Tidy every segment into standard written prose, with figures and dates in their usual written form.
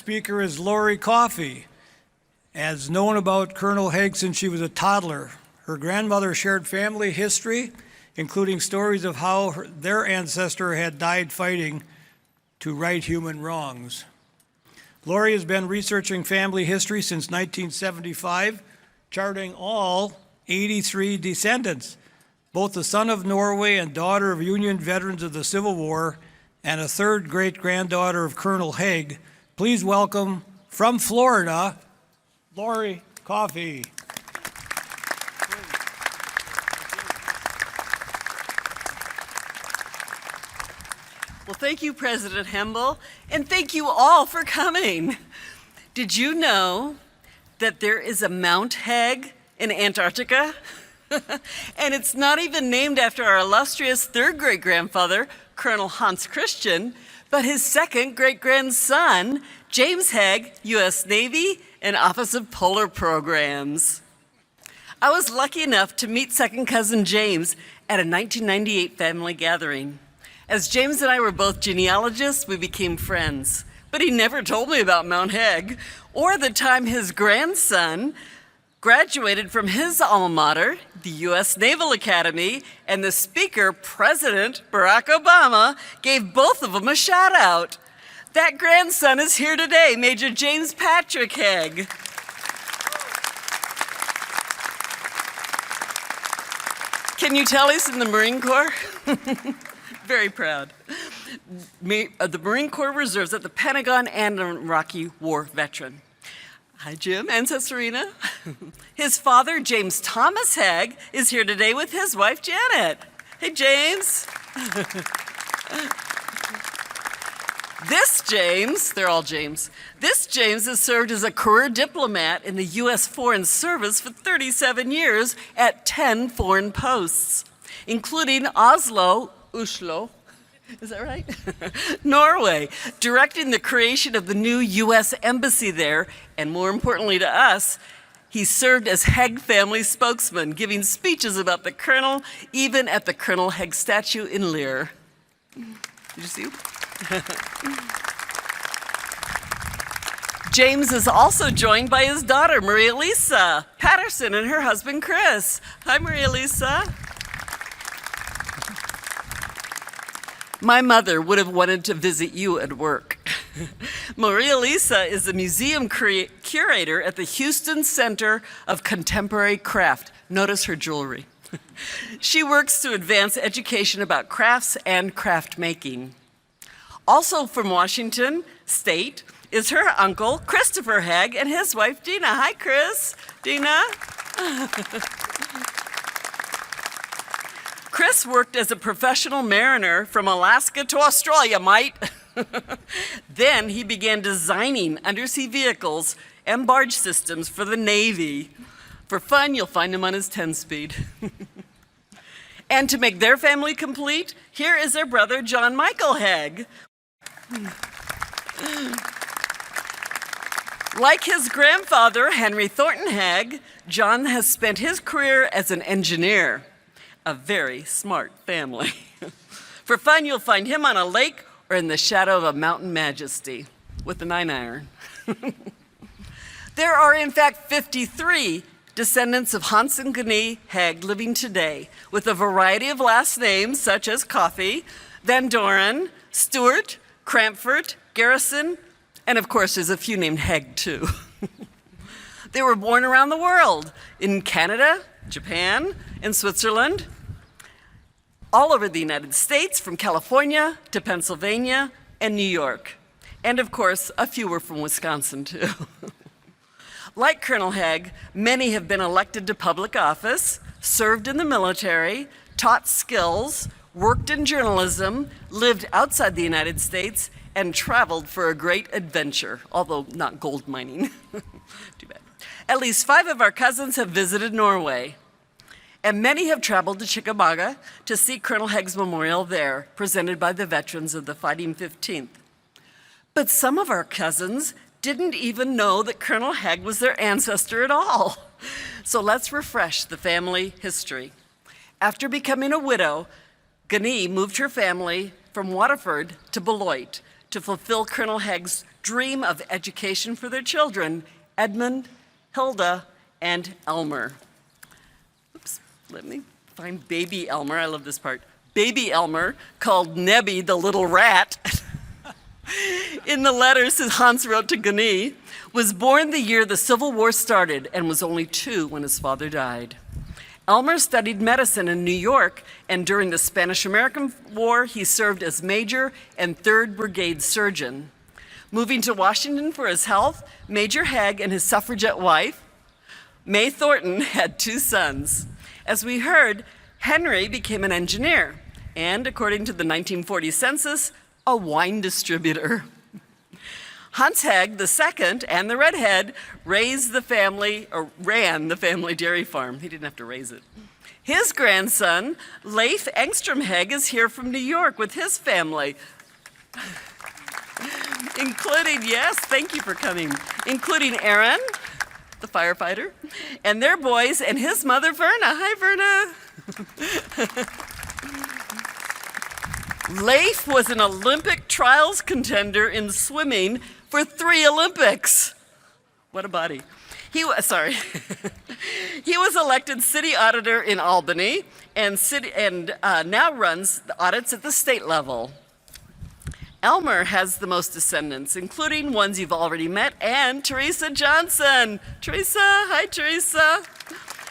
speaker is Lori Coffey, as known about Colonel Heg since she was a toddler. Her grandmother shared family history, including stories of how their ancestor had died fighting to right human wrongs. Lori has been researching family history since 1975, charting all 83 descendants, both the son of Norway and daughter of Union veterans of the Civil War, and a third great-granddaughter of Colonel Heg. Please welcome, from Florida, Lori Coffey. Well, thank you, President Hempel, and thank you all for coming. Did you know that there is a Mount Heg in Antarctica? And it's not even named after our illustrious third great-grandfather, Colonel Hans Christian, but his second great-grandson, James Heg, U.S. Navy and Office of Polar Programs. I was lucky enough to meet second cousin James at a 1998 family gathering. As James and I were both genealogists, we became friends. But he never told me about Mount Heg or the time his grandson graduated from his alma mater, the U.S. Naval Academy, and the speaker, President Barack Obama, gave both of them a shout out. That grandson is here today, Major James Patrick Heg. Can you tell he's in the Marine Corps? Very proud. The Marine Corps Reserves at the Pentagon and an Iraqi war veteran. Hi, Jim and Cesarina. His father, James Thomas Heg, is here today with his wife, Janet. Hey, James. This James, they're all James, this James has served as a career diplomat in the U.S. Foreign Service for 37 years at 10 foreign posts, including Oslo, is that right? Norway, directing the creation of the new U.S. Embassy there, and more importantly to us, he served as Heg family spokesman, giving speeches about the Colonel, even at the Colonel Heg statue in Lear. Did you see? James is also joined by his daughter, Maria Lisa Patterson, and her husband, Chris. Hi, Maria Lisa. My mother would have wanted to visit you at work. Maria Lisa is the museum curator at the Houston Center of Contemporary Craft. Notice her jewelry. She works to advance education about crafts and craft making. Also from Washington State is her uncle, Christopher Heg, and his wife, Dina. Hi, Chris. Dina. Chris worked as a professional mariner from Alaska to Australia, mate. Then he began designing undersea vehicles and barge systems for the Navy. For fun, you'll find him on his 10-speed. And to make their family complete, here is their brother, John Michael Heg. Like his grandfather, Henry Thornton Heg, John has spent his career as an engineer. A very smart family. For fun, you'll find him on a lake or in the shadow of a mountain majesty with a 9-iron. There are, in fact, 53 descendants of Hans and Gnie Heg living today, with a variety of last names such as Coffey, Van Doren, Stewart, Crampford, Garrison, and of course there's a few named Heg too. They were born around the world, in Canada, Japan, and Switzerland, all over the United States, from California to Pennsylvania and New York. And of course, a few were from Wisconsin too. Like Colonel Heg, many have been elected to public office, served in the military, taught skills, worked in journalism, lived outside the United States, and traveled for a great adventure, although not gold mining. Too bad. At least 5 of our cousins have visited Norway, and many have traveled to Chickamauga to see Colonel Heg's memorial there, presented by the veterans of the Fighting 15th. But some of our cousins didn't even know that Colonel Heg was their ancestor at all. So let's refresh the family history. After becoming a widow, Gnie moved her family from Waterford to Beloit to fulfill Colonel Heg's dream of education for their children, Edmund, Hilda, and Elmer. Oops, let me find baby Elmer. I love this part. Baby Elmer, called Nebby the little rat, in the letters that Hans wrote to Gani, was born the year the Civil War started and was only 2 when his father died. Elmer studied medicine in New York, and during the Spanish-American War, he served as Major and 3rd Brigade surgeon. Moving to Washington for his health, Major Heg and his suffragette wife, May Thornton, had 2 sons. As we heard, Henry became an engineer, and according to the 1940 census, a wine distributor. Hans Heg II and the redhead ran the family dairy farm. He didn't have to raise it. His grandson, Leif Engstrom Heg, is here from New York with his family, including, yes, thank you for coming, including Aaron, the firefighter, and their boys, and his mother, Verna. Hi, Verna. Leif was an Olympic trials contender in swimming for 3 Olympics. What a body. He was elected city auditor in Albany and now runs the audits at the state level. Elmer has the most descendants, including ones you've already met, and Teresa Johnson. Teresa, hi Teresa.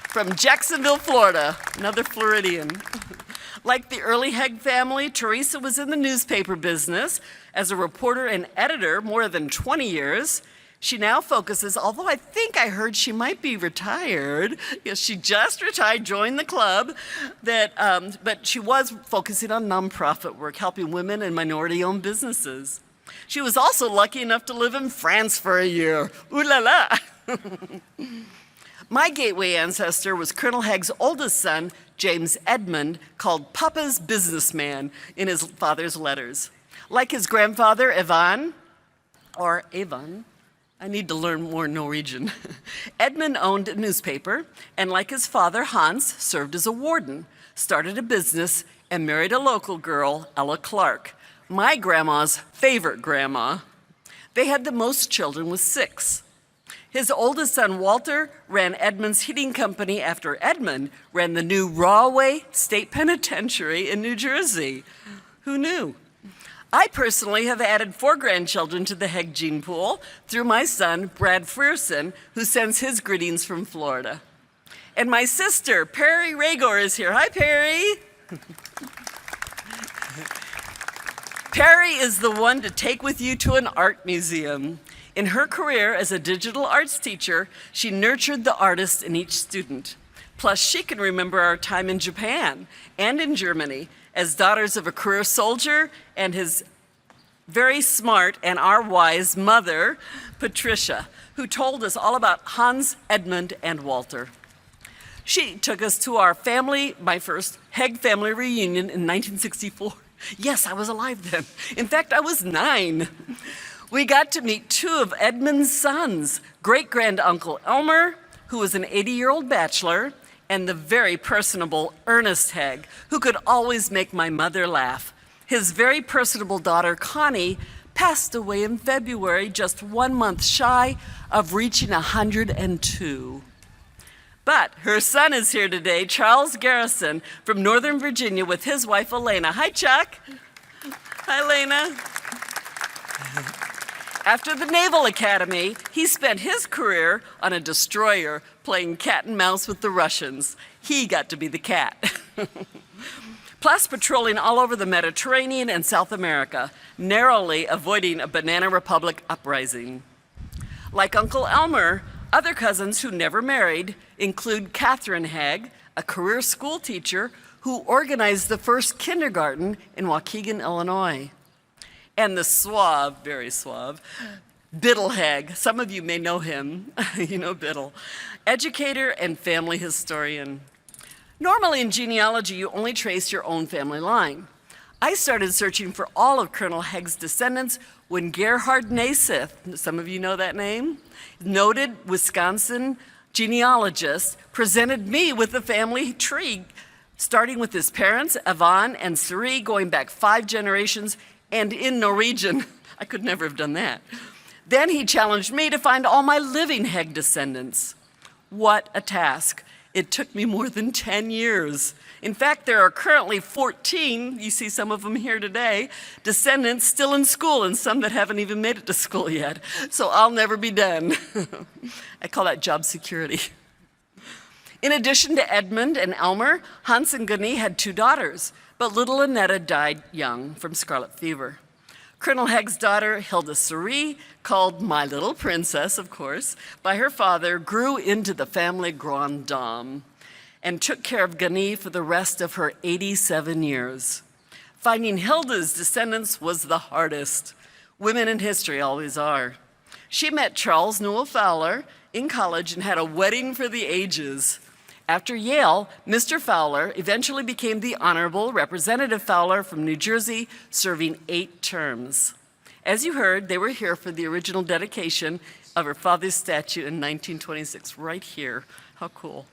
From Jacksonville, Florida, another Floridian. Like the early Heg family, Teresa was in the newspaper business as a reporter and editor more than 20 years. She now focuses, although I think I heard she might be retired. Yes, she just retired, joined the club, but she was focusing on nonprofit work, helping women and minority-owned businesses. She was also lucky enough to live in France for a year. Ooh la la! My gateway ancestor was Colonel Heg's oldest son, James Edmund, called Papa's businessman in his father's letters. Like his grandfather, Evan, I need to learn more Norwegian. Edmund owned a newspaper, and like his father, Hans, served as a warden, started a business, and married a local girl, Ella Clark, my grandma's favorite grandma. They had the most children with 6. His oldest son, Walter, ran Edmund's heating company after Edmund ran the new Rahway State Penitentiary in New Jersey. Who knew? I personally have added 4 grandchildren to the Heg gene pool through my son, Brad Frierson, who sends his greetings from Florida. And my sister, Perry Ragor, is here. Hi, Perry. Perry is the one to take with you to an art museum. In her career as a digital arts teacher, she nurtured the artist in each student. Plus, she can remember our time in Japan and in Germany as daughters of a career soldier and his very smart and our wise mother, Patricia, who told us all about Hans, Edmund, and Walter. She took us to our family, my first Heg family reunion in 1964. Yes, I was alive then. In fact, I was 9. We got to meet 2 of Edmund's sons, great-grand-uncle Elmer, who was an 80-year-old bachelor, and the very personable Ernest Heg, who could always make my mother laugh. His very personable daughter, Connie, passed away in February, just 1 month shy of reaching 102. But her son is here today, Charles Garrison from Northern Virginia with his wife, Elena. Hi, Chuck. Hi, Elena. After the Naval Academy, he spent his career on a destroyer playing cat and mouse with the Russians. He got to be the cat. Plus patrolling all over the Mediterranean and South America, narrowly avoiding a Banana Republic uprising. Like Uncle Elmer, other cousins who never married include Catherine Heg, a career school teacher who organized the first kindergarten in Waukegan, Illinois. And the suave, very suave, Biddle Heg. Some of you may know him. You know Biddle. Educator and family historian. Normally in genealogy, you only trace your own family line. I started searching for all of Colonel Heg's descendants when Gerhard Nassif, some of you know that name, noted Wisconsin genealogist, presented me with the family tree, starting with his parents, Yvonne and Suri, going back 5 generations, and in Norwegian. I could never have done that. Then he challenged me to find all my living Heg descendants. What a task. It took me more than 10 years. In fact, there are currently 14, you see some of them here today, descendants still in school and some that haven't even made it to school yet. So I'll never be done. I call that job security. In addition to Edmund and Elmer, Hans and Gunny had 2 daughters, but little Annetta died young from scarlet fever. Colonel Heg's daughter, Hilda Cerie, called My Little Princess, of course, by her father, grew into the family grande dame and took care of Gunny for the rest of her 87 years. Finding Hilda's descendants was the hardest. Women in history always are. She met Charles Newell Fowler in college and had a wedding for the ages. After Yale, Mr. Fowler eventually became the Honorable Representative Fowler from New Jersey, serving 8 terms. As you heard, they were here for the original dedication of her father's statue in 1926, right here. How cool.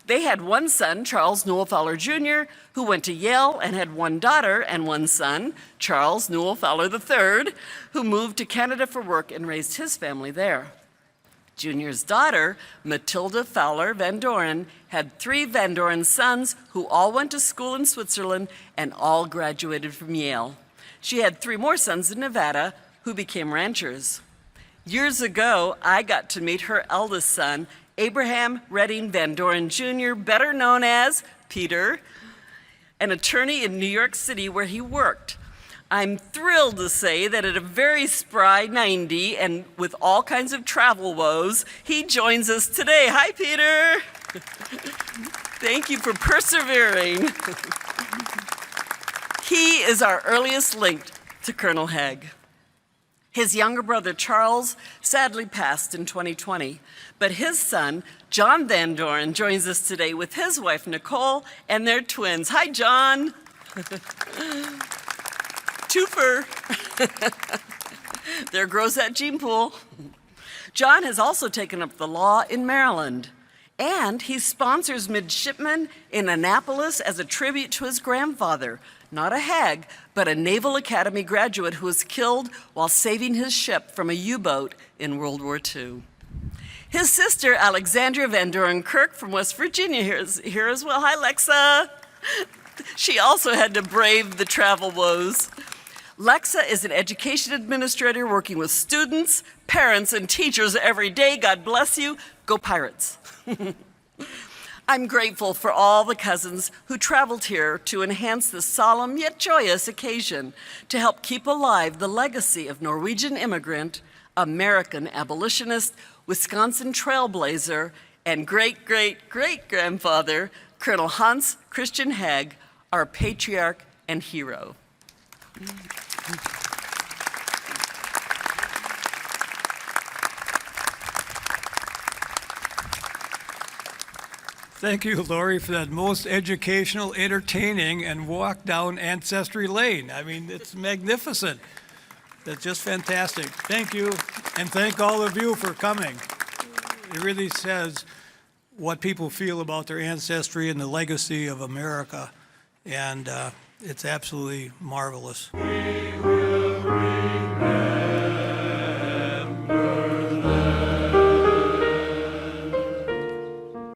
They had 1 son, Charles Newell Fowler Jr., who went to Yale, and had 1 daughter and 1 son, Charles Newell Fowler III, who moved to Canada for work and raised his family there. Junior's daughter, Matilda Fowler Van Doren, had 3 Van Doren sons who all went to school in Switzerland and all graduated from Yale. She had 3 more sons in Nevada who became ranchers. Years ago, I got to meet her eldest son, Abraham Redding Van Doren Jr., better known as Peter, an attorney in New York City where he worked. I'm thrilled to say that at a very spry 90 and with all kinds of travel woes, he joins us today. Hi, Peter. Thank you for persevering. He is our earliest link to Colonel Heg. His younger brother, Charles, sadly passed in 2020, but his son, John Van Doren, joins us today with his wife, Nicole, and their twins. Hi, John. Twofer. There grows that gene pool. John has also taken up the law in Maryland, and he sponsors midshipmen in Annapolis as a tribute to his grandfather, not a Heg, but a Naval Academy graduate who was killed while saving his ship from a U-boat in World War II. His sister, Alexandria Van Doren Kirk from West Virginia, here as well. Hi, Lexa. She also had to brave the travel woes. Lexa is an education administrator working with students, parents, and teachers every day. God bless you. Go Pirates. I'm grateful for all the cousins who traveled here to enhance this solemn yet joyous occasion to help keep alive the legacy of Norwegian immigrant, American abolitionist, Wisconsin trailblazer, and great-great-great-grandfather, Colonel Hans Christian Heg, our patriarch and hero. Thank you, Lori, for that most educational, entertaining, and walk down Ancestry Lane. I mean, it's magnificent. That's just fantastic. Thank you, and thank all of you for coming. It really says what people feel about their ancestry and the legacy of America, and it's absolutely marvelous.